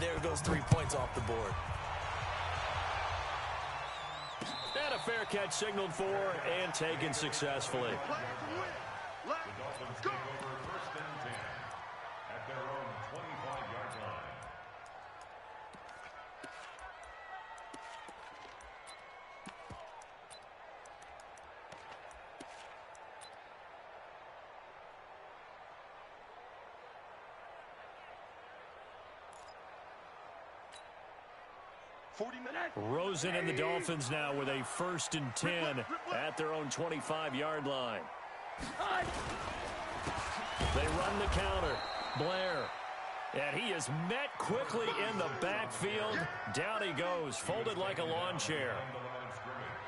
there goes 3 points off the board. And a fair catch signaled for and taken successfully. The Dolphins take over 1st and 10 at their own 25-yard line. Rosen and the Dolphins now with a 1st and 10 at their own 25-yard line. They run the counter. Blair. And he is met quickly in the backfield. Down he goes, folded like a lawn chair.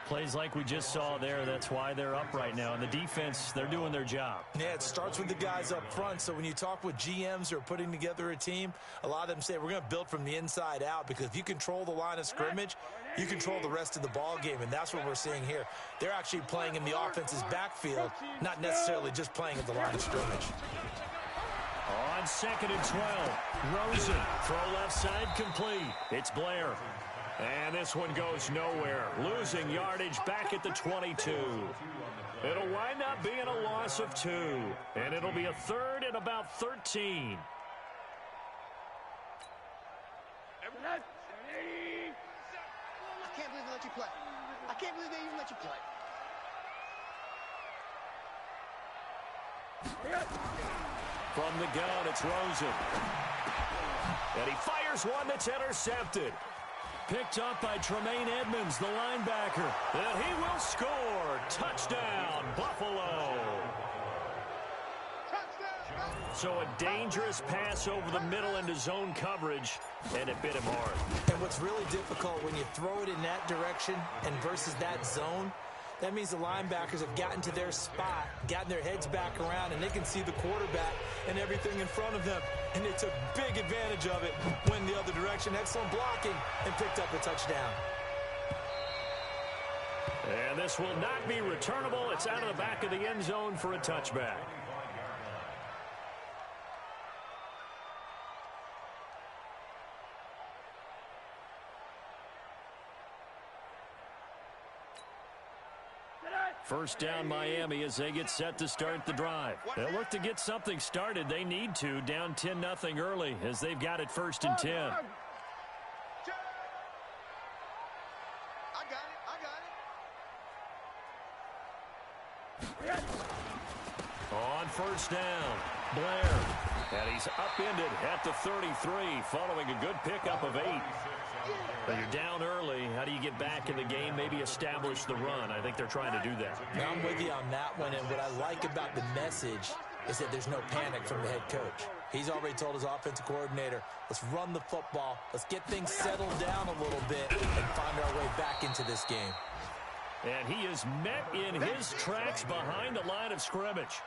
Plays like we just saw there. That's why they're up right now. And the defense, they're doing their job. Yeah, it starts with the guys up front. So when you talk with GMs who are putting together a team, a lot of them say we're going to build from the inside out, because if you control the line of scrimmage, you control the rest of the ball game, and that's what we're seeing here. They're actually playing in the offense's backfield, not necessarily just playing at the line of scrimmage. On 2nd and 12, Rosen, throw left side complete. It's Blair. And this one goes nowhere, losing yardage back at the 22. It'll wind up being a loss of 2, and it'll be a 3rd and about 13. I can't believe they let you play. I can't believe they even let you play. From the gun, it's Rosen. And he fires one that's intercepted. Picked up by Tremaine Edmonds, the linebacker. And he will score. Touchdown, Buffalo. So a dangerous pass over the middle into zone coverage, and it bit him hard. And what's really difficult when you throw it in that direction and versus that zone, that means the linebackers have gotten to their spot, gotten their heads back around, and they can see the quarterback and everything in front of them. And they took big advantage of it, went the other direction, excellent blocking, and picked up a touchdown. And this will not be returnable. It's out of the back of the end zone for a touchback. First down, Miami, as they get set to start the drive. They'll look to get something started. They need to, down 10-0 early, as they've got it 1st and 10. I got it. On 1st down, Blair. And he's upended at the 33, following a good pickup of 8. But you're down early. How do you get back in the game, maybe establish the run? I think they're trying to do that. Now, I'm with you on that one, and what I like about the message is that there's no panic from the head coach. He's already told his offensive coordinator, let's run the football, let's get things settled down a little bit, and find our way back into this game. And he is met in his tracks behind the line of scrimmage.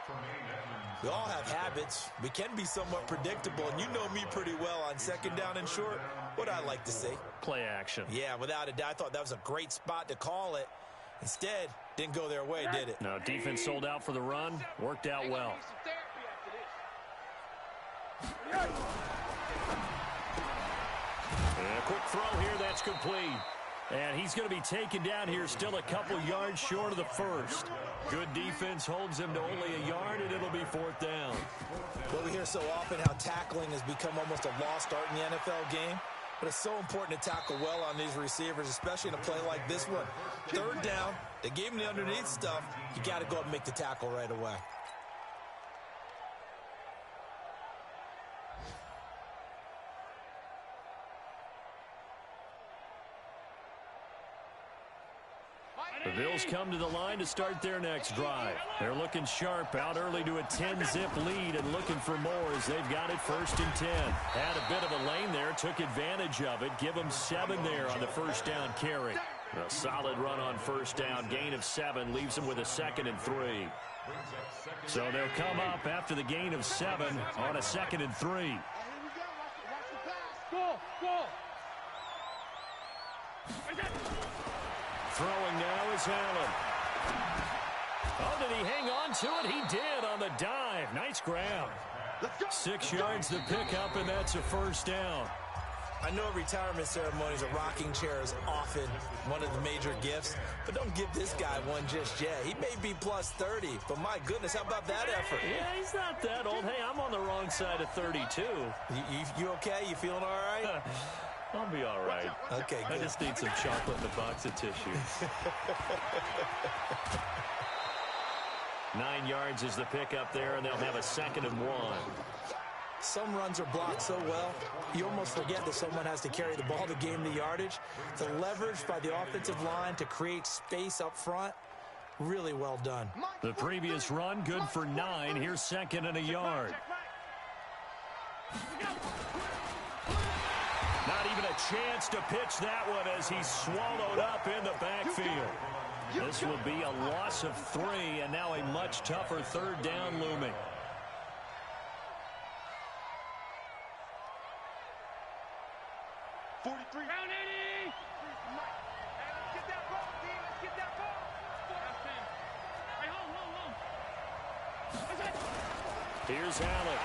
We all have habits. We can be somewhat predictable, and you know me pretty well on 2nd down and short. What I like to say. Play action. Yeah, without a doubt, I thought that was a great spot to call it. Instead, didn't go their way, did it? No, defense sold out for the run. Worked out well. And a quick throw here, that's complete. And he's going to be taken down here, still a couple yards short of the 1st. Good defense holds him to only a yard, and it'll be 4th down. Well, we hear so often how tackling has become almost a lost art in the NFL game. But it's so important to tackle well on these receivers, especially in a play like this one. 3rd down, they gave him the underneath stuff. You got to go up and make the tackle right away. The Bills come to the line to start their next drive. They're looking sharp, out early to a 10-zip lead and looking for more as they've got it 1st and 10. Had a bit of a lane there, took advantage of it. Give them 7 there on the 1st down carry. A solid run on 1st down, gain of 7, leaves them with a 2nd and 3. So they'll come up after the gain of 7 on a 2nd and 3. Throwing now is Allen. Oh, did he hang on to it? He did on the dive. Nice grab. 6 yards to pick up, and that's a 1st down. I know retirement ceremonies, a rocking chair is often one of the major gifts, but don't give this guy one just yet. He may be plus 30, but my goodness, how about that effort? Yeah, he's not that old. Hey, I'm on the wrong side of 32. You okay? You feeling all right? I'll be all right. Okay, good. I just need some chocolate and a box of tissue. 9 yards is the pickup there, and they'll have a 2nd and 1. Some runs are blocked so well, you almost forget that someone has to carry the ball to gain the yardage. The leverage by the offensive line to create space up front, really well done. The previous run, good for 9. Here's 2nd and a yard. Not even a chance to pitch that one as he's swallowed up in the backfield. This will be a loss of 3, and now a much tougher 3rd down looming. Round 80! Let's get that ball, team. Let's get that ball. Hey, hold. Here's Allen.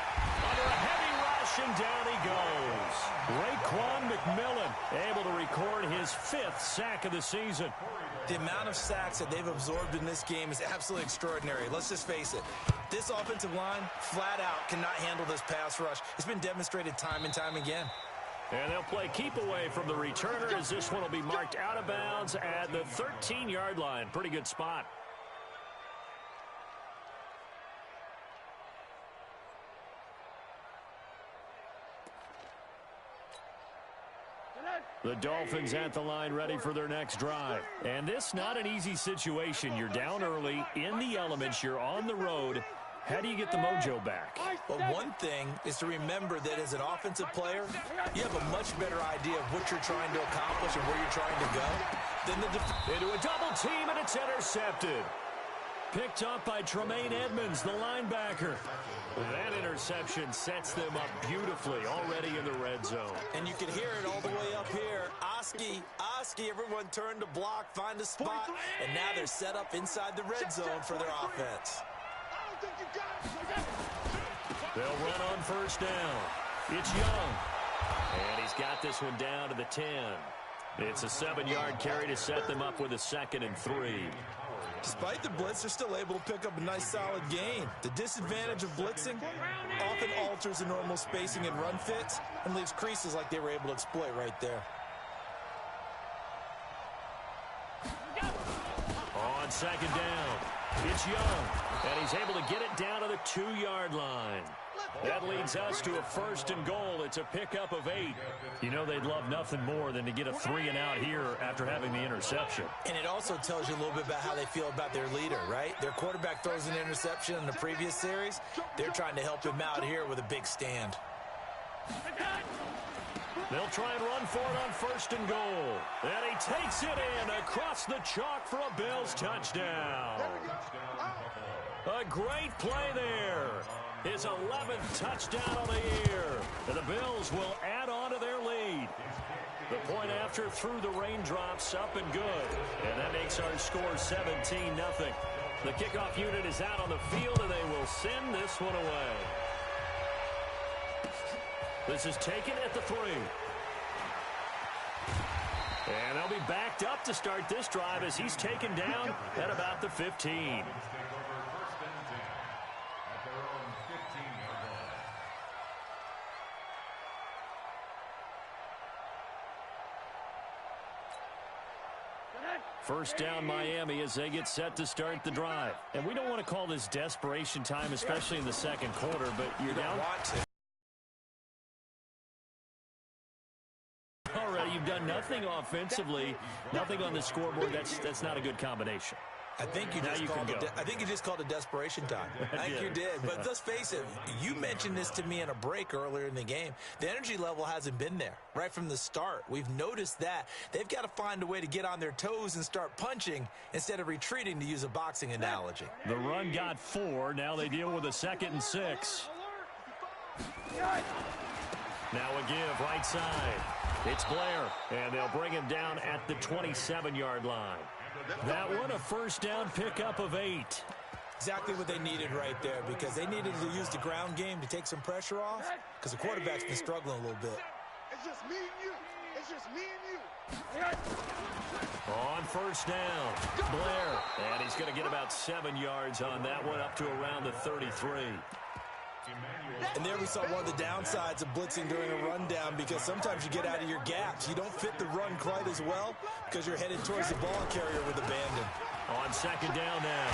Under a heavy rush, and down he goes. Raekwon McMillan able to record his 5th sack of the season. The amount of sacks that they've absorbed in this game is absolutely extraordinary. Let's just face it. This offensive line, flat out, cannot handle this pass rush. It's been demonstrated time and time again. And they'll play keep away from the returner as this one will be marked out of bounds at the 13-yard line. Pretty good spot. The Dolphins at the line ready for their next drive. And this not an easy situation. You're down early, in the elements, you're on the road. How do you get the mojo back? Well, one thing is to remember that as an offensive player, you have a much better idea of what you're trying to accomplish and where you're trying to go than the into a double team, and it's intercepted. Picked up by Tremaine Edmonds, the linebacker. That interception sets them up beautifully already in the red zone. And you can hear it all the way up here. Oski, everyone turned to block, find a spot, and now they're set up inside the red zone for their offense. They'll run on 1st down. It's Young. And he's got this one down to the 10. It's a 7-yard carry to set them up with a 2nd and 3. Despite the blitz, they're still able to pick up a nice solid gain. The disadvantage of blitzing often alters the normal spacing and run fits and leaves creases like they were able to exploit right there. On 2nd down, it's Young, and he's able to get it down to the 2-yard line. That leads us to a 1st and goal. It's a pickup of 8. You know they'd love nothing more than to get a 3-and-out here after having the interception. And it also tells you a little bit about how they feel about their leader, right? Their quarterback throws an interception in the previous series. They're trying to help him out here with a big stand. They'll try and run for it on 1st and goal. And he takes it in across the chalk for a Bills touchdown. A great play there. His 11th touchdown of the year. And the Bills will add on to their lead. The point after through the raindrops, up and good. And that makes our score 17-0. The kickoff unit is out on the field, and they will send this one away. This is taken at the 3. And they'll be backed up to start this drive as he's taken down at about the 15. First down Miami as they get set to start the drive. And we don't want to call this desperation time, especially in the 2nd quarter, but you're down. Already, you've done nothing offensively, nothing on the scoreboard. That's not a good combination. I think you just called it desperation time. I think you did. But let's face it, you mentioned this to me in a break earlier in the game. The energy level hasn't been there right from the start. We've noticed that. They've got to find a way to get on their toes and start punching instead of retreating, to use a boxing analogy. The run got 4. Now they deal with a 2nd and 6. Now a give right side. It's Blair, and they'll bring him down at the 27-yard line. That one a first down pickup of 8. Exactly what they needed right there, because they needed to use the ground game to take some pressure off, because the quarterback's been struggling a little bit. It's just me and you. It's just me and you. On first down, Blair. And he's going to get about 7 yards on that one, up to around the 33. And there we saw one of the downsides of blitzing during a rundown, because sometimes you get out of your gaps. You don't fit the run quite as well because you're headed towards the ball carrier with abandon. On second down now,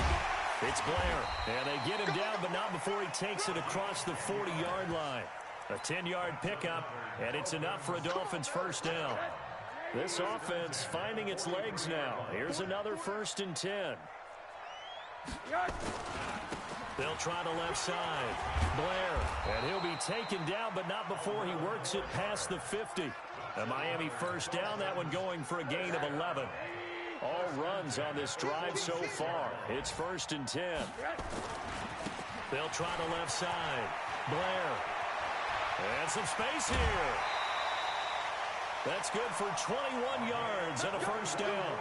it's Blair. And they get him down, but not before he takes it across the 40-yard line. A 10-yard pickup, and it's enough for a Dolphins first down. This offense finding its legs now. Here's another 1st and 10. They'll try the left side. Blair, and he'll be taken down, but not before he works it past the 50. A Miami first down, that one going for a gain of 11. All runs on this drive so far. It's 1st and 10. They'll try the left side. Blair. And some space here. That's good for 21 yards and a first down.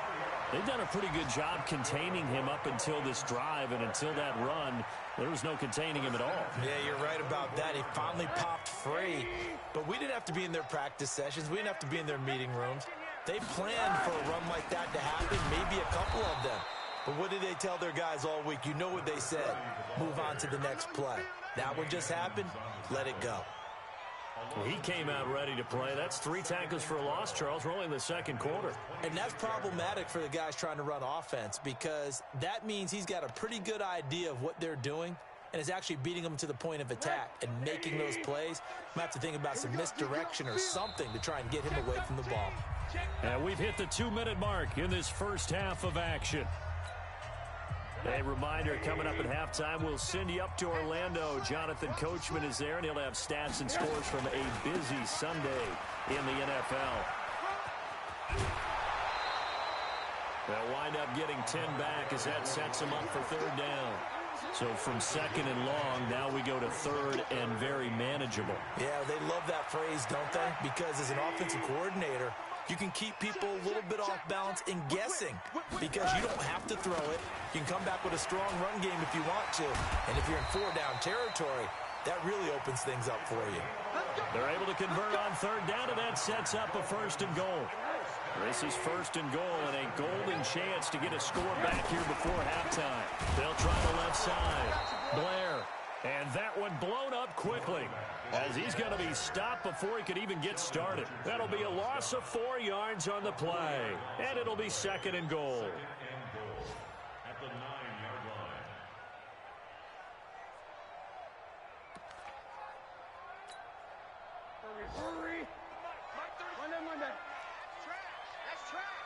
They've done a pretty good job containing him up until this drive, and until that run, there was no containing him at all. Yeah, you're right about that. He finally popped free, but we didn't have to be in their practice sessions. We didn't have to be in their meeting rooms. They planned for a run like that to happen, maybe a couple of them. But what did they tell their guys all week? You know what they said. Move on to the next play. That one just happened. Let it go. He came out ready to play. That's 3 tackles for a loss, Charles. We're only in the second quarter. And that's problematic for the guys trying to run offense, because that means he's got a pretty good idea of what they're doing and is actually beating them to the point of attack and making those plays. I'm going to have to think about some misdirection or something to try and get him away from the ball. And we've hit the 2-minute mark in this first half of action. A reminder, coming up at halftime, we'll send you up to Orlando. Jonathan Coachman is there, and he'll have stats and scores from a busy Sunday in the NFL. They'll wind up getting 10 back as that sets them up for 3rd down. So from 2nd and long, now we go to 3rd and very manageable. Yeah, they love that phrase, don't they? Because as an offensive coordinator, you can keep people a little bit off balance and guessing, because you don't have to throw it. You can come back with a strong run game if you want to. And if you're in 4-down territory, that really opens things up for you. They're able to convert on 3rd down, and that sets up a 1st and goal. This is 1st and goal, and a golden chance to get a score back here before halftime. They'll try the left side. Blair. And that one blown up quickly, as he's going to be stopped before he could even get started. That'll be a loss of 4 yards on the play, and it'll be 2nd and goal. At the 9-yard line. Hurry. Monday. That's trash.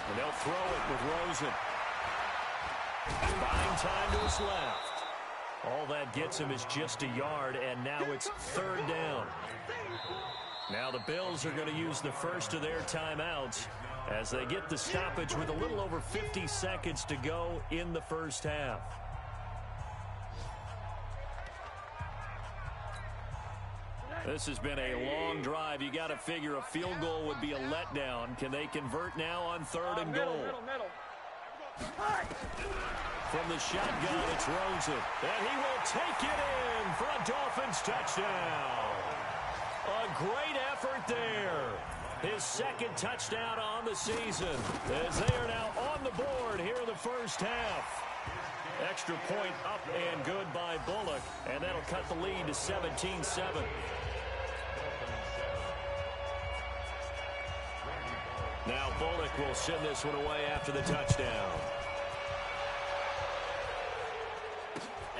And they'll throw it with Rosen. Buying time to his left. All that gets him is just a yard, and now it's 3rd down. Now the Bills are going to use the first of their timeouts as they get the stoppage with a little over 50 seconds to go in the first half. This has been a long drive. You got to figure a field goal would be a letdown. Can they convert now on 3rd and goal? Middle. From the shotgun, it's Rosen. And he will take it in for a Dolphins touchdown. A great effort there. His 2nd touchdown on the season, as they are now on the board here in the first half. Extra point up and good by Bullock, and that'll cut the lead to 17-7. Now Bullock will send this one away after the touchdown.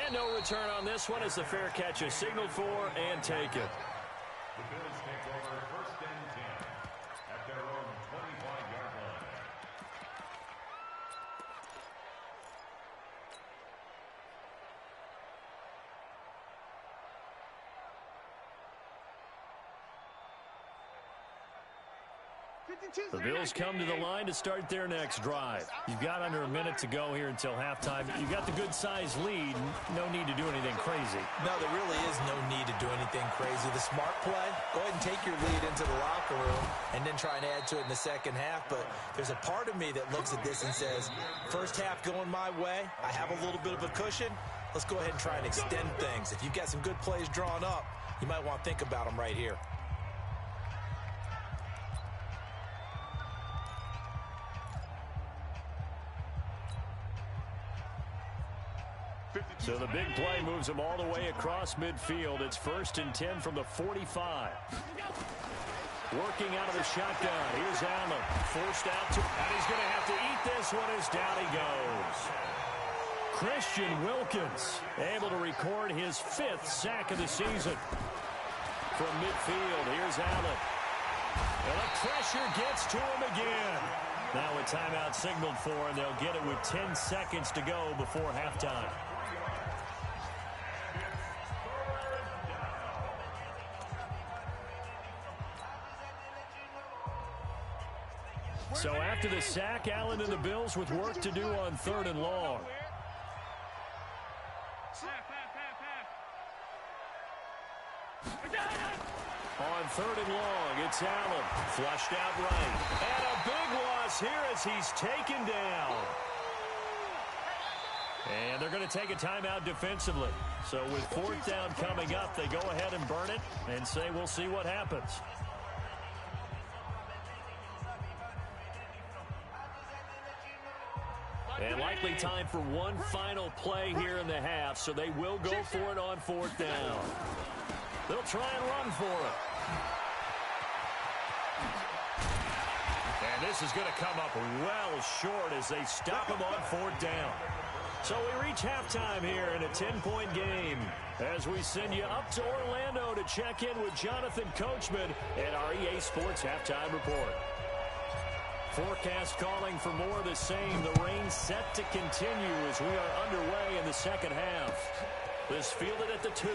And no return on this one as the fair catch is signaled for and taken. The Bills take over 1st and 10 at their own 25-yard line. The Bills come to the line to start their next drive. You've got under a minute to go here until halftime. You've got the good-sized lead. No need to do anything crazy. No, there really is no need to do anything crazy. The smart play, go ahead and take your lead into the locker room and then try and add to it in the second half. But there's a part of me that looks at this and says, first half going my way, I have a little bit of a cushion. let's go ahead and try and extend things. If you've got some good plays drawn up, you might want to think about them right here. So the big play moves him all the way across midfield. It's 1st and 10 from the 45. Working out of the shotgun. Here's Allen. Forced out to, and he's going to have to eat this one as down he goes. Christian Wilkins able to record his 5th sack of the season. From midfield, here's Allen. And the pressure gets to him again. Now a timeout signaled for, and they'll get it with 10 seconds to go before halftime. So after the sack, Allen and the Bills with work to do on 3rd and long. On 3rd and long, it's Allen. Flushed out right. And a big loss here as he's taken down. And they're going to take a timeout defensively. So with 4th down coming up, they go ahead and burn it and say we'll see what happens. And likely time for one final play here in the half, so they will go for it on 4th down. They'll try and run for it. And this is going to come up well short as they stop him on 4th down. So we reach halftime here in a 10-point game as we send you up to Orlando to check in with Jonathan Coachman at our EA Sports Halftime Report. Forecast calling for more of the same. The rain set to continue as we are underway in the second half. This fielded at the 2.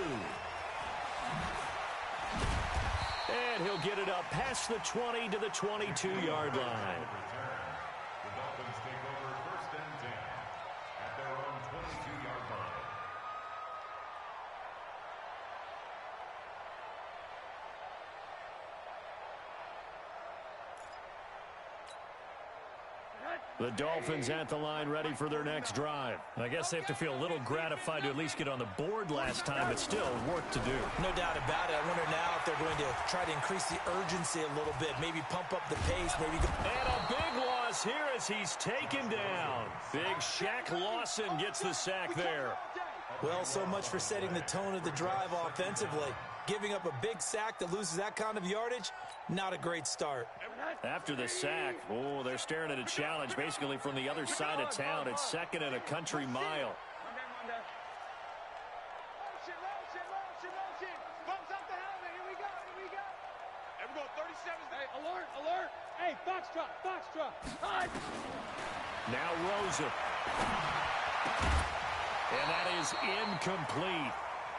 And he'll get it up past the 20 to the 22-yard line. The Dolphins take over 1st and 10 at their own 22-yard line. The Dolphins at the line ready for their next drive. I guess they have to feel a little gratified to at least get on the board last time, but still work to do. No doubt about it. I wonder now if they're going to try to increase the urgency a little bit, maybe pump up the pace, maybe go. And a big loss here as he's taken down. Big Shaq Lawson gets the sack there. Well, so much for setting the tone of the drive offensively. Giving up a big sack that loses that kind of yardage, not a great start. After the sack, oh, they're staring at a challenge basically from the other side of town. It's 2nd and a country mile. Alert! Hey, Foxtrot! Now Rosa. And that is incomplete.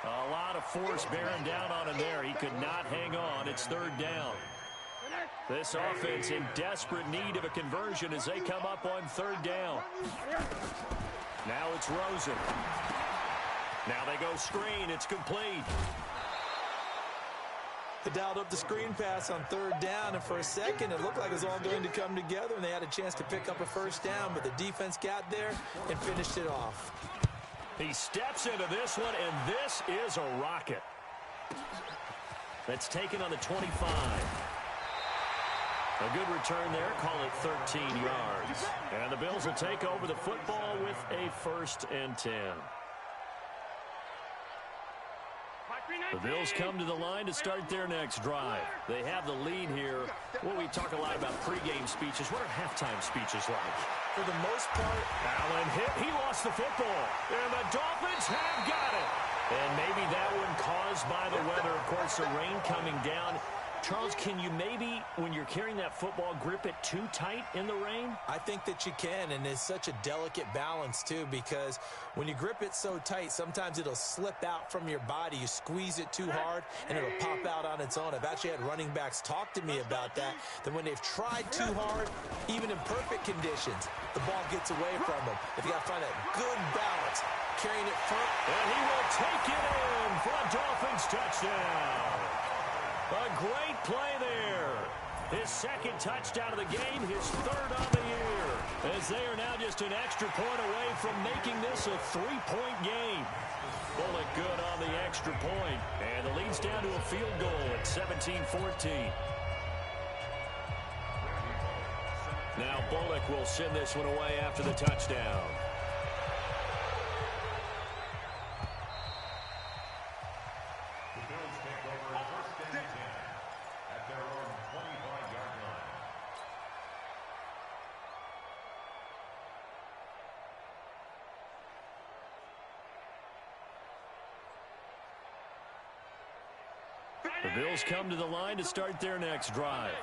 A lot of force bearing down on him there. He could not hang on. It's 3rd down. This offense in desperate need of a conversion as they come up on 3rd down. Now it's Rosen. Now they go screen. It's complete. They dialed up the screen pass on 3rd down, and for a second it looked like it was all going to come together, and they had a chance to pick up a 1st down, but the defense got there and finished it off. He steps into this one, and this is a rocket. That's taken on the 25. A good return there. Call it 13 yards. And the Bills will take over the football with a 1st and 10. The Bills come to the line to start their next drive. They have the lead here. Well, we talk a lot about pregame speeches. What are halftime speeches like? For the most part, Allen hit. He lost the football. And the Dolphins have got it. And maybe that one caused by the weather. Of course, the rain coming down. Charles, can you maybe, when you're carrying that football, grip it too tight in the rain? I think that you can, and it's such a delicate balance, too, because when you grip it so tight, sometimes it'll slip out from your body. You squeeze it too hard, and it'll pop out on its own. I've actually had running backs talk to me about that when they've tried too hard, even in perfect conditions, the ball gets away from them. If you got to find that good balance, carrying it firm. And he will take it in for a Dolphins touchdown. A great play there. His second touchdown of the game, his third on the year. As they are now just an extra point away from making this a 3-point game. Bullock good on the extra point. And the lead's down to a field goal at 17-14. Now Bullock will send this one away after the touchdown. The Bills take over first and 10 at their own 25-yard line. The Bills come to the line to start their next drive.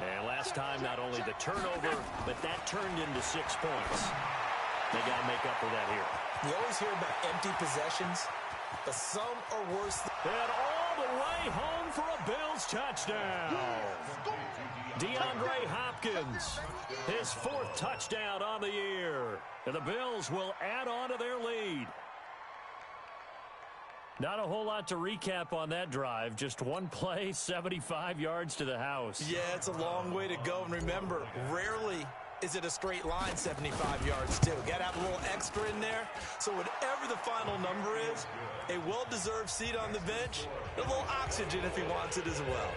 And last time, not only the turnover, but that turned into 6 points. They got to make up for that here. You always hear about empty possessions, but some are worse. And all the way home for a Bills touchdown. DeAndre Hopkins, his 4th touchdown on the year. And the Bills will add on to their lead. Not a whole lot to recap on that drive. Just one play, 75 yards to the house. Yeah, it's a long way to go. And remember, rarely is it a straight line 75 yards, too. Got to have a little extra in there. So whatever the final number is, a well-deserved seat on the bench, a little oxygen if he wants it as well.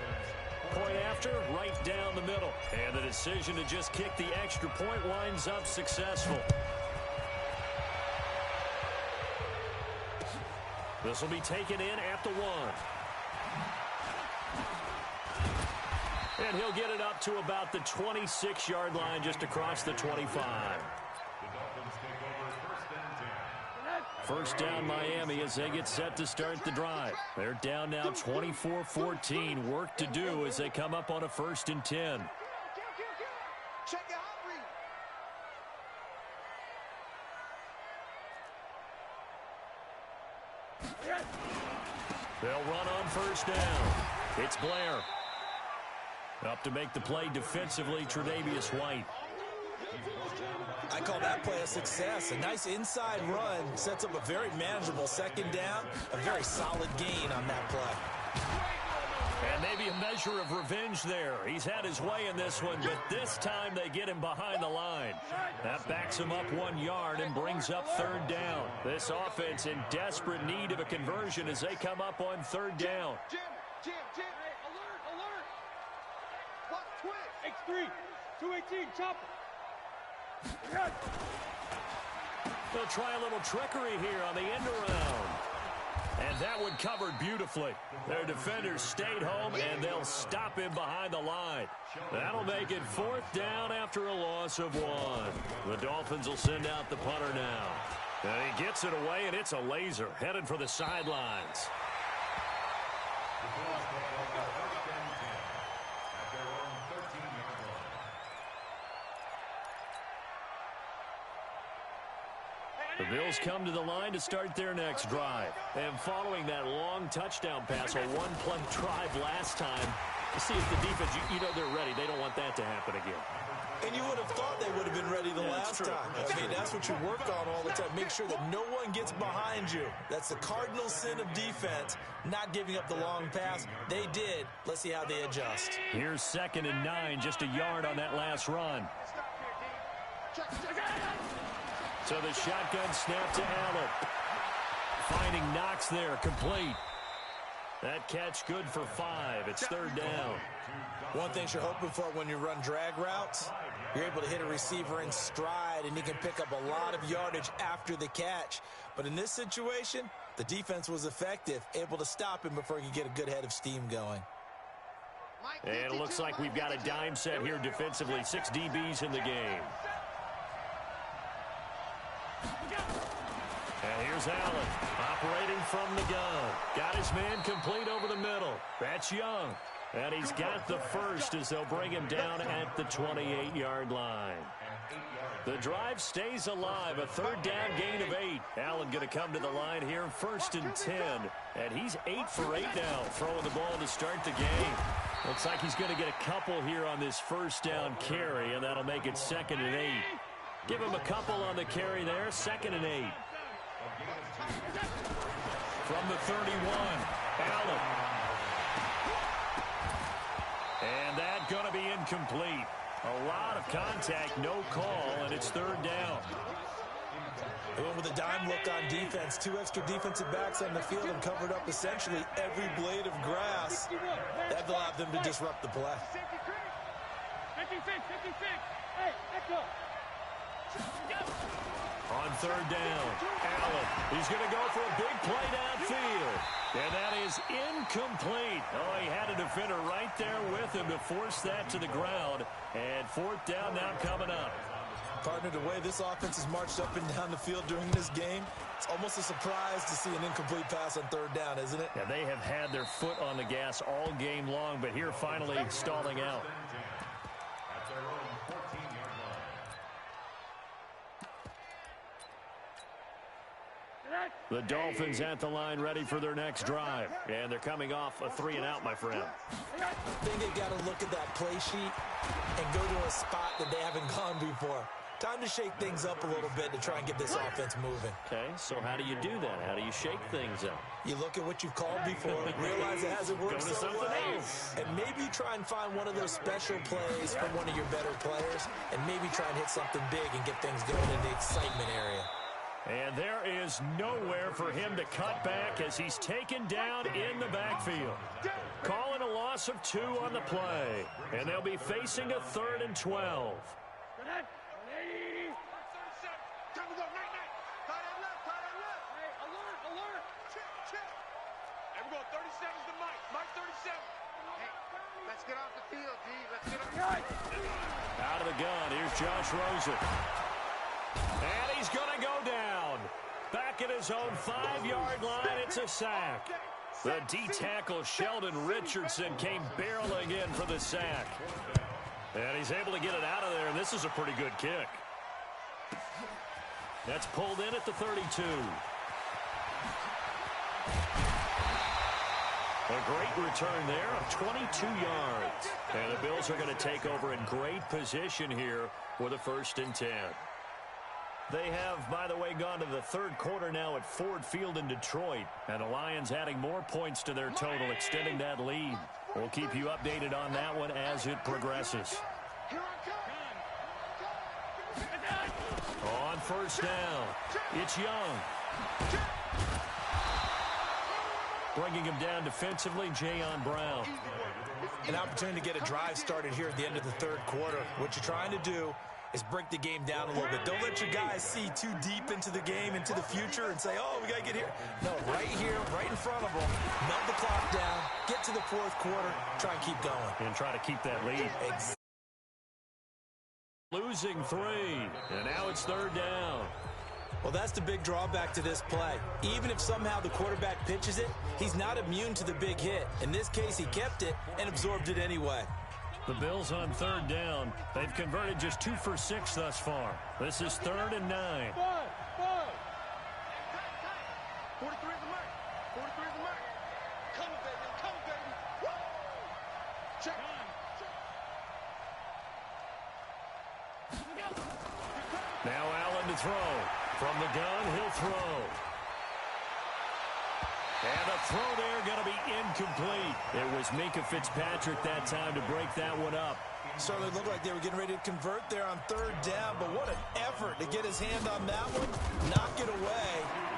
Point after, right down the middle. And the decision to just kick the extra point winds up successful. This will be taken in at the 1. And he'll get it up to about the 26-yard line just across the 25. The Dolphins take over first and 10. First down Miami as they get set to start the drive. They're down now 24-14. Work to do as they come up on a 1st and 10. Check your hot read. They'll run on first down. It's Blair. Up to make the play defensively, Tre'Davious White. I call that play a success. A nice inside run sets up a very manageable 2nd down. A very solid gain on that play. And maybe a measure of revenge there. He's had his way in this one, but this time they get him behind the line. That backs him up 1 yard and brings up 3rd down. This offense in desperate need of a conversion as they come up on 3rd down. Jim. Hey, alert. What? Twitch. X3, 218, chopper. They'll try a little trickery here on the end around. And that one covered beautifully. Their defenders stayed home, and they'll stop him behind the line. That'll make it 4th down after a loss of 1. The Dolphins will send out the punter now. And he gets it away, and it's a laser headed for the sidelines. The Bills take over first and 10 at their own 13-yard line. The Bills come to the line to start their next drive. And following that long touchdown pass, a one-play drive last time, to see if the defense, you know they're ready. They don't want that to happen again. And you would have thought they would have been ready the last time. I mean, that's what you work on all the time. Make sure that no one gets behind you. That's the cardinal sin of defense, not giving up the long pass. They did. Let's see how they adjust. Here's 2nd and 9, just a yard on that last run. So the shotgun snap to Allen. Finding Knox there, complete. That catch good for 5. It's 3rd down. One thing you're hoping for when you run drag routes, you're able to hit a receiver in stride, and he can pick up a lot of yardage after the catch. But in this situation, the defense was effective, able to stop him before he could get a good head of steam going. And it looks like we've got a dime set here defensively. 6 DBs in the game. And here's Allen, operating from the gun. Got his man complete over the middle. That's Young. And he's got the first as they'll bring him down at the 28-yard line. The drive stays alive. A 3rd down gain of 8. Allen going to come to the line here, 1st and 10. And he's 8 for 8 now, throwing the ball to start the game. Looks like he's going to get a couple here on this 1st down carry, and that'll make it 2nd and 8. Give him a couple on the carry there, 2nd and 8. From the 31, Allen. And that's going to be incomplete. A lot of contact, no call, and it's third down. They went with a dime look on defense. 2 extra defensive backs on the field and covered up essentially every blade of grass. That allowed them to disrupt the play. 56, 56. Hey, let's go. On third down, Allen. He's going to go for a big play downfield. And that is incomplete. Oh, he had a defender right there with him to force that to the ground. And fourth down now coming up. Partner, the way this offense has marched up and down the field during this game, it's almost a surprise to see an incomplete pass on third down, isn't it? Yeah, they have had their foot on the gas all game long, but here finally stalling out. At their own 14-yard line. The Dolphins at the line ready for their next drive. And they're coming off a 3-and-out, my friend. I think they got to look at that play sheet and go to a spot that they haven't gone before. Time to shake things up a little bit to try and get this offense moving. Okay, so how do you do that? How do you shake things up? You look at what you've called before, realize it hasn't worked Go to so something well, else. and maybe try and find one of those special plays from one of your better players, and maybe try and hit something big and get things going in the excitement area. And there is nowhere for him to cut back as he's taken down in the backfield. Calling a loss of 2 on the play. And they'll be facing a 3rd and 12. Time to go, night, night. Tight end left, tight end left. Hey, alert, alert. Check, check. Hey, we're going 30 seconds to Mike. Mike, 37. Hey, let's get off the field, G. Let's get off the field. Out of the gun, here's Josh Rosen. And he's going to go down. Back at his own 5-yard line, it's a sack. The D-tackle Sheldon Richardson came barreling in for the sack. And he's able to get it out of there, and this is a pretty good kick. That's pulled in at the 32. A great return there of 22 yards. And the Bills are going to take over in great position here with a 1st and 10. They have, by the way, gone to the 3rd quarter now at Ford Field in Detroit. And the Lions adding more points to their total, extending that lead. We'll keep you updated on that one as it progresses. Here I come. On 1st down, it's Young. Bringing him down defensively, Jayon Brown. An opportunity to get a drive started here at the end of the 3rd quarter. What you're trying to do is break the game down a little bit. Don't let your guys see too deep into the game, into the future, and say, oh, we got to get here. No, right here, right in front of them, melt the clock down, get to the 4th quarter, try and keep going. And try to keep that lead. Losing 3, and now it's 3rd down. Well, that's the big drawback to this play. Even if somehow the quarterback pitches it, he's not immune to the big hit. In this case, he kept it and absorbed it anyway. The Bills on 3rd down. They've converted just 2 for 6 thus far. This is 3rd and 9. 43 is the mark. 43 is the mark. Come, baby. Come, baby. Woo! Check. Now Allen to throw. From the gun, he'll throw. And the throw there going to be incomplete. It was Minka Fitzpatrick that time to break that one up. Certainly looked like they were getting ready to convert there on 3rd down, but what an effort to get his hand on that one, knock it away,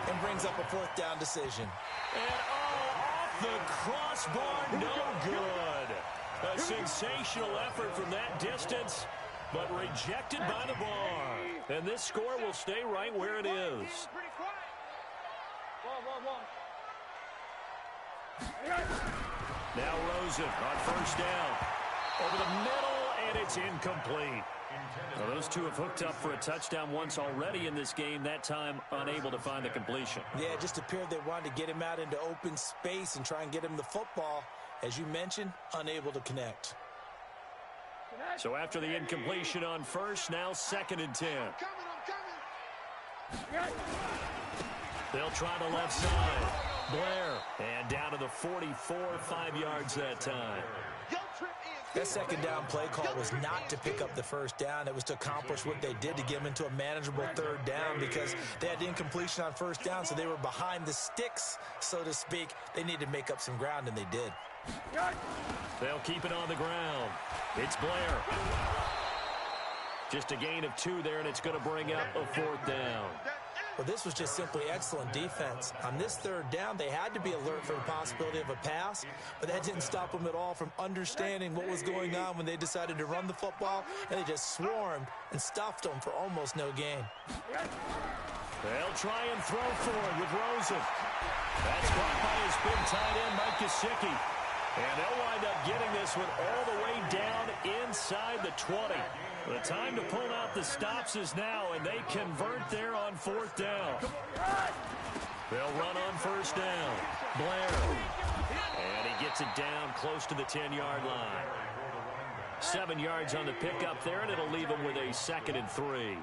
and brings up a 4th down decision. And off the crossbar, no good. A sensational effort from that distance, but rejected by the bar. And this score will stay right where it is. Pretty quiet. Now Rosen on 1st down. Over the middle, and it's incomplete. Well, those two have hooked up for a touchdown once already in this game, that time unable to find the completion. Yeah, it just appeared they wanted to get him out into open space and try and get him the football. As you mentioned, unable to connect. So after the incompletion on 1st, now 2nd and 10. I'm coming. They'll try the left side. Blair, and down to the 44, 5 yards that time. That 2nd down play call was not to pick up the 1st down. It was to accomplish what they did to get them into a manageable 3rd down because they had the incompletion on 1st down, so they were behind the sticks, so to speak. They needed to make up some ground, and they did. They'll keep it on the ground. It's Blair. Just a gain of 2 there, and it's going to bring up a 4th down. Well, this was just simply excellent defense. On this 3rd down, they had to be alert for the possibility of a pass, but that didn't stop them at all from understanding what was going on when they decided to run the football, and they just swarmed and stuffed them for almost no gain. They'll try and throw forward with Rosen. That's caught by his big tight end, Mike Gesicki. And they'll wind up getting this one all the way down inside the 20. The time to pull out the stops is now, and they convert there on 4th down. They'll run on 1st down. Blair. And he gets it down close to the 10-yard line. 7 yards on the pickup there, and it'll leave them with a 2nd and 3.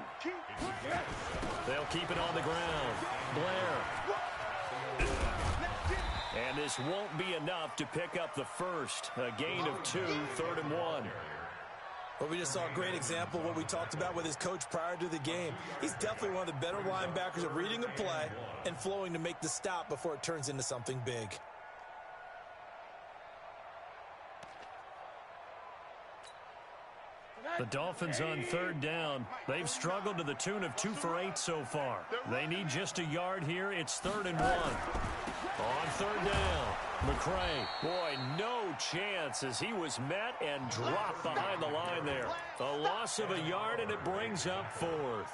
They'll keep it on the ground. Blair. And this won't be enough to pick up the first. A gain of 2, 3rd and 1. Well, we just saw a great example of what we talked about with his coach prior to the game. He's definitely one of the better linebackers at reading a play and flowing to make the stop before it turns into something big. The Dolphins on 3rd down. They've struggled to the tune of 2 for 8 so far. They need just a yard here. It's 3rd and 1. On 3rd down, McCray. Boy, no chance as he was met and dropped behind the line there. A loss of a yard, and it brings up 4th.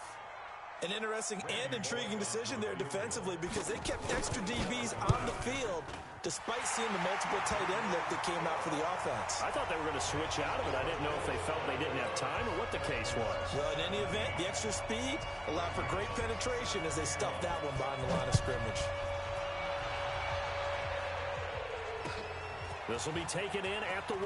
An interesting and intriguing decision there defensively because they kept extra DBs on the field despite seeing the multiple tight end look that came out for the offense. I thought they were going to switch out of it. I didn't know if they felt they didn't have time or what the case was. Well, in any event, the extra speed allowed for great penetration as they stuffed that one behind the line of scrimmage. This will be taken in at the 1.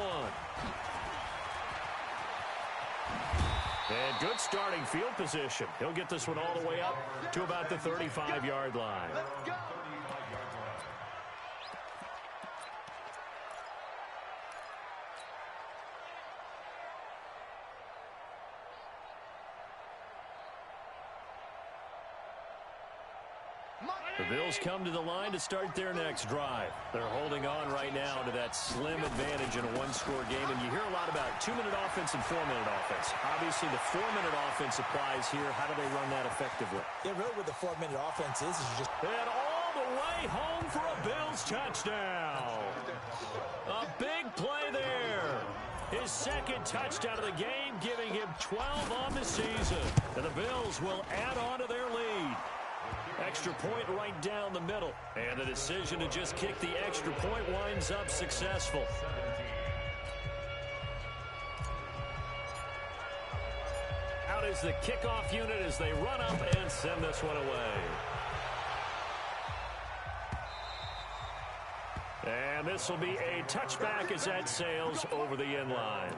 And good starting field position. He'll get this one all the way up to about the 35-yard line. The Bills come to the line to start their next drive. They're holding on right now to that slim advantage in a one-score game, and you hear a lot about 2-minute offense and 4-minute offense. Obviously, the 4-minute offense applies here. How do they run that effectively? Yeah, really what the 4-minute offense is you just... And all the way home for a Bills touchdown. A big play there. His 2nd touchdown of the game, giving him 12 on the season. And the Bills will add on to their lead. Extra point right down the middle. And the decision to just kick the extra point winds up successful. Out is the kickoff unit as they run up and send this one away. And this will be a touchback as that sails over the end line.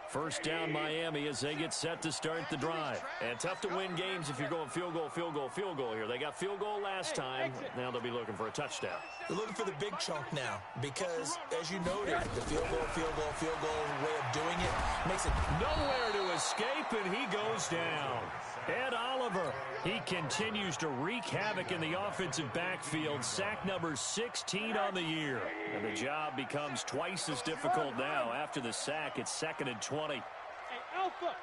First down Miami as they get set to start the drive. And tough to win games if you're going field goal, field goal, field goal here. They got field goal last time. Now they'll be looking for a touchdown. They're looking for the big chunk now because, as you noted, the field goal way of doing it makes it nowhere to escape, and he goes down. Ed Oliver, he continues to wreak havoc in the offensive backfield. Sack number 16 on the year. And the job becomes twice as difficult now. After the sack, it's 2nd and 20. Hey, Alpha.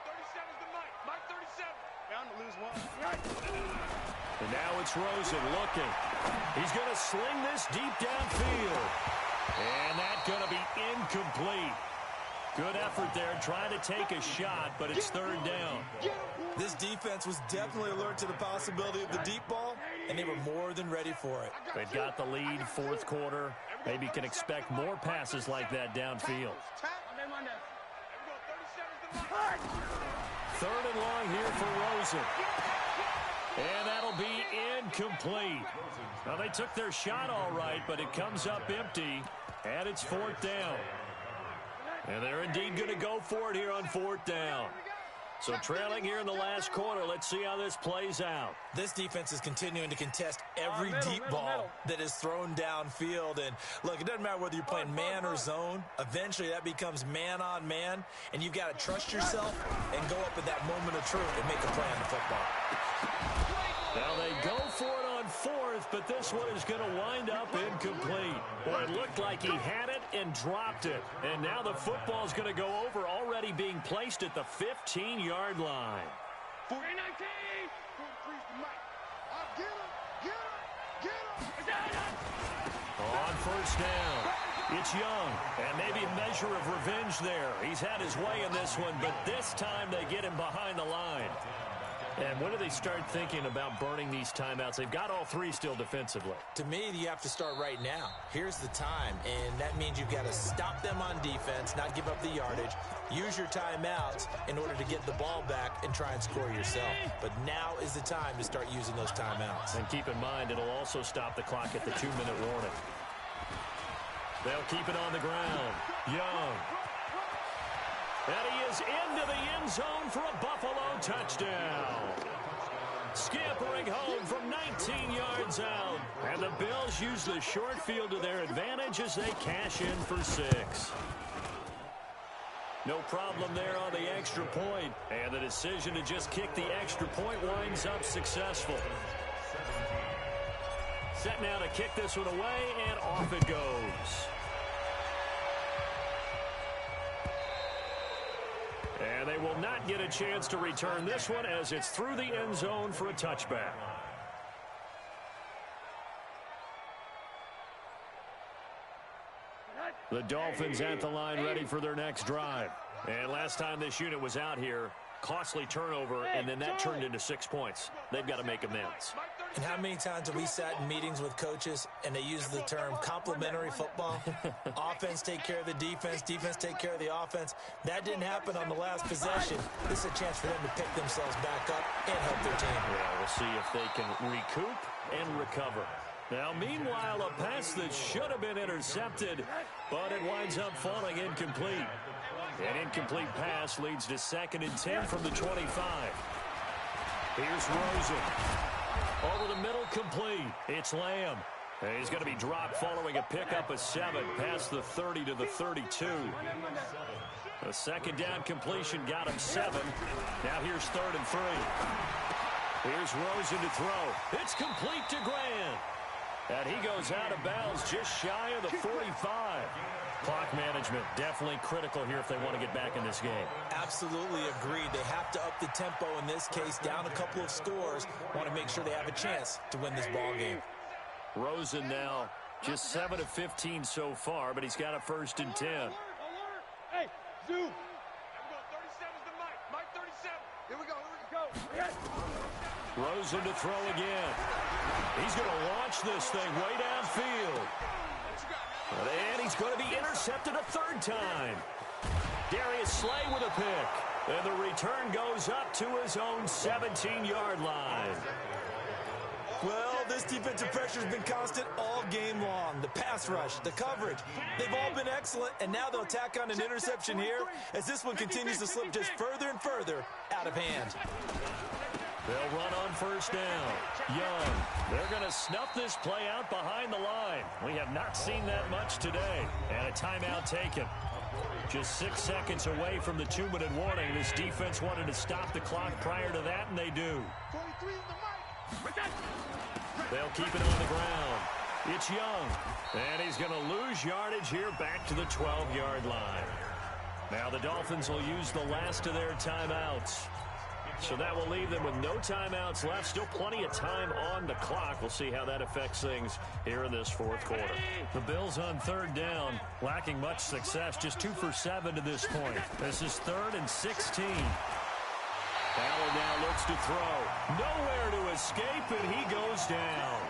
37's the Mike. Mike 37. Bound to lose one. And now it's Rosen looking. He's going to sling this deep downfield. And that's going to be incomplete. Good effort there, trying to take a shot, but it's 3rd down. This defense was definitely alert to the possibility of the deep ball, and they were more than ready for it. They've got the lead, 4th quarter. Maybe can expect more passes like that downfield. 3rd and long here for Rosen. And that'll be incomplete. Now, they took their shot all right, but it comes up empty, and it's 4th down. And they're indeed going to go for it here on 4th down. So trailing here in the last quarter. Let's see how this plays out. This defense is continuing to contest every deep ball that is thrown downfield. And, look, it doesn't matter whether you're playing man or zone. Eventually that becomes man on man, and you've got to trust yourself and go up at that moment of truth and make a play on the football. Now they go for it on fourth, but this one is going to wind up incomplete. Boy, it looked like he had it and dropped it. And now the football is going to go over, already being placed at the 15-yard line. 319. On first down, it's Young, and maybe a measure of revenge there. He's had his way in this one, but this time they get him behind the line. And when do they start thinking about burning these timeouts? They've got all three still defensively. To me, you have to start right now. Here's the time, and that means you've got to stop them on defense, not give up the yardage, use your timeouts in order to get the ball back and try and score yourself. But now is the time to start using those timeouts. And keep in mind, it'll also stop the clock at the 2-minute warning. They'll keep it on the ground. Young. And he is into the end zone for a Buffalo touchdown. Scampering home from 19 yards out. And the Bills use the short field to their advantage as they cash in for 6. No problem there on the extra point. And the decision to just kick the extra point winds up successful. Set now to kick this one away, and off it goes. And they will not get a chance to return this one as it's through the end zone for a touchback. The Dolphins at the line ready for their next drive. And last time this unit was out here, costly turnover, and then that turned into 6 points. They've got to make amends. And how many times have we sat in meetings with coaches and they use the term complementary football? Offense take care of the defense, defense take care of the offense. That didn't happen on the last possession. This is a chance for them to pick themselves back up and help their team. Yeah, we'll see if they can recoup and recover. Now, meanwhile, a pass that should have been intercepted, but it winds up falling incomplete. An incomplete pass leads to 2nd and 10 from the 25. Here's Rosen. Over the middle, complete. It's Lamb. And he's going to be dropped following a pickup of 7 past the 30 to the 32. A second down completion got him 7. Now here's 3rd and 3. Here's Rosen to throw. It's complete to Grant. And he goes out of bounds just shy of the 45. Clock management definitely critical here if they want to get back in this game. Absolutely agreed. They have to up the tempo in this case, down a couple of scores. Want to make sure they have a chance to win this ball game. Rosen now just 7 of 15 so far, but he's got a 1st and 10. Hey, Zoo. I'm going 37's the Mike. Mike 37. Here we go. Rosen to throw again. He's going to launch this thing way downfield. And he's going to be intercepted a 3rd time. Darius Slay with a pick. And the return goes up to his own 17-yard line. Well, this defensive pressure has been constant all game long. The pass rush, the coverage, they've all been excellent, and now they'll tack on an interception here as this one continues to slip just further and further out of hand. They'll run on 1st down. Young. They're going to snuff this play out behind the line. We have not seen that much today. And a timeout taken. Just 6 seconds away from the 2-minute warning. This defense wanted to stop the clock prior to that, and they do. They'll keep it on the ground. It's Young. And he's going to lose yardage here back to the 12-yard line. Now the Dolphins will use the last of their timeouts. So that will leave them with no timeouts left. Still plenty of time on the clock. We'll see how that affects things here in this 4th quarter. The Bills on 3rd down, lacking much success. Just 2 for 7 to this point. This is 3rd and 16. Allen now looks to throw. Nowhere to escape, and he goes down.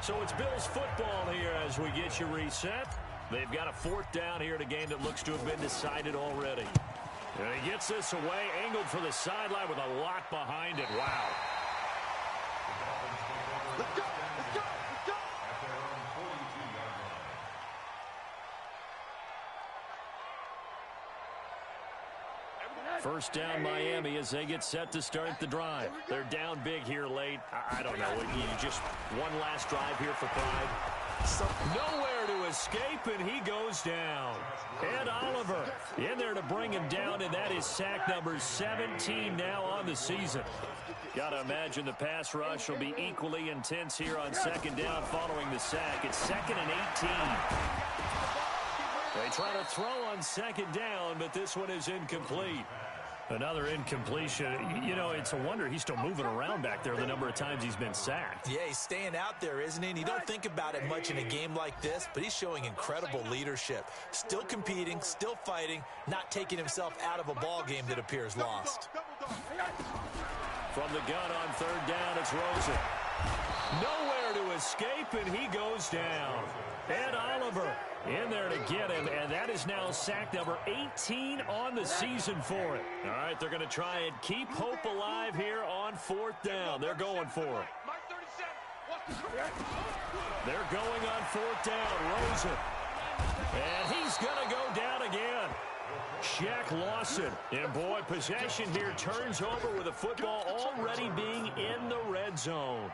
So it's Bills football here as we get you reset. They've got a 4th down here in a game that looks to have been decided already. And he gets this away, angled for the sideline with a lot behind it. Wow. Let's go. Let's go. Let's go. First down Miami as they get set to start the drive. They're down big here late. I don't know. You just one last drive here for pride. Nowhere to escape, and he goes down. Ed Oliver in there to bring him down, and that is sack number 17 now on the season. Got to imagine the pass rush will be equally intense here on second down following the sack. It's 2nd and 18. They try to throw on second down, but this one is incomplete. Another incompletion. You know, it's a wonder he's still moving around back there the number of times he's been sacked. Yeah, he's staying out there, isn't he? And you don't think about it much in a game like this, but he's showing incredible leadership. Still competing, still fighting, not taking himself out of a ball game that appears lost. From the gun on third down, it's Rosen. Nowhere to escape, and he goes down. Ed Oliver in there to get him, and that is now sack number 18 on the season for it. All right, they're going to try and keep hope alive here on fourth down. They're going for it. They're going on fourth down. Rosen. And he's going to go down again. Shaq Lawson. And, boy, possession here turns over with the football already being in the red zone.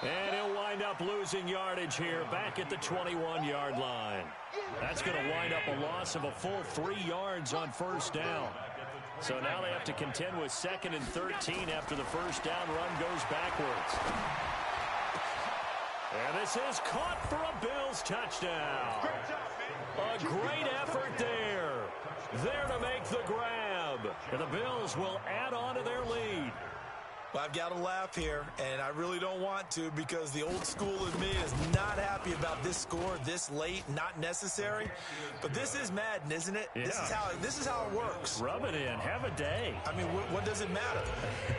And he'll wind up losing yardage here back at the 21-yard line. That's going to wind up a loss of a full 3 yards on first down. So now they have to contend with 2nd and 13 after the first down run goes backwards. And this is caught for a Bills touchdown. A great effort there. There to make the grab. And the Bills will add on to their lead. Well, I've got to laugh here, and I really don't want to because the old school in me is not happy about this score this late, not necessary. But this is Madden, isn't it? Yeah. This is how it works. Rub it in. Have a day. I mean, what does it matter?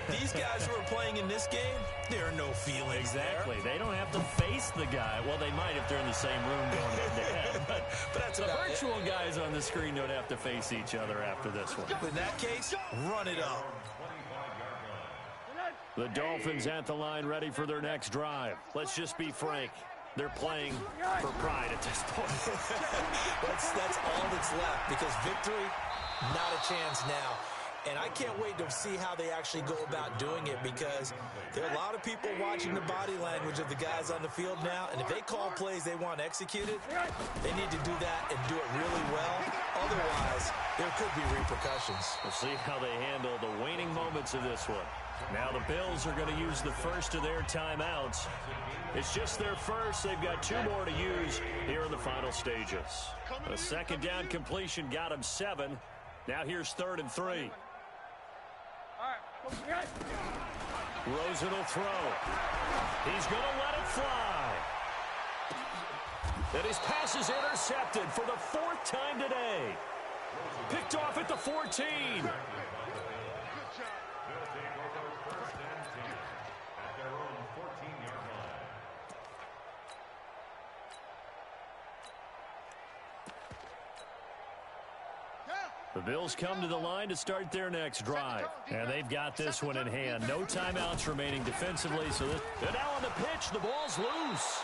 These guys who are playing in this game, there are no feelings Exactly. there. They don't have to face the guy. Well, they might if they're in the same room going head-to-head. But that's the virtual guys on the screen don't have to face each other after this one. In that case, run it up. The Dolphins at the line ready for their next drive. Let's just be frank. They're playing for pride at this point. that's all that's left because victory, not a chance now. And I can't wait to see how they actually go about doing it because there are a lot of people watching the body language of the guys on the field now. And if they call plays they want executed, they need to do that and do it really well. Otherwise, there could be repercussions. We'll see how they handle the waning moments of this one. Now the Bills are going to use the first of their timeouts. It's just their first. They've got 2 more to use here in the final stages. A second down completion got him 7. Now here's 3rd and 3. Rosen will throw. He's going to let it fly. And his pass is intercepted for the 4th time today. Picked off at the 14. The Bills come to the line to start their next drive. And they've got this one in hand. No timeouts remaining defensively. So they're now on the pitch. The ball's loose.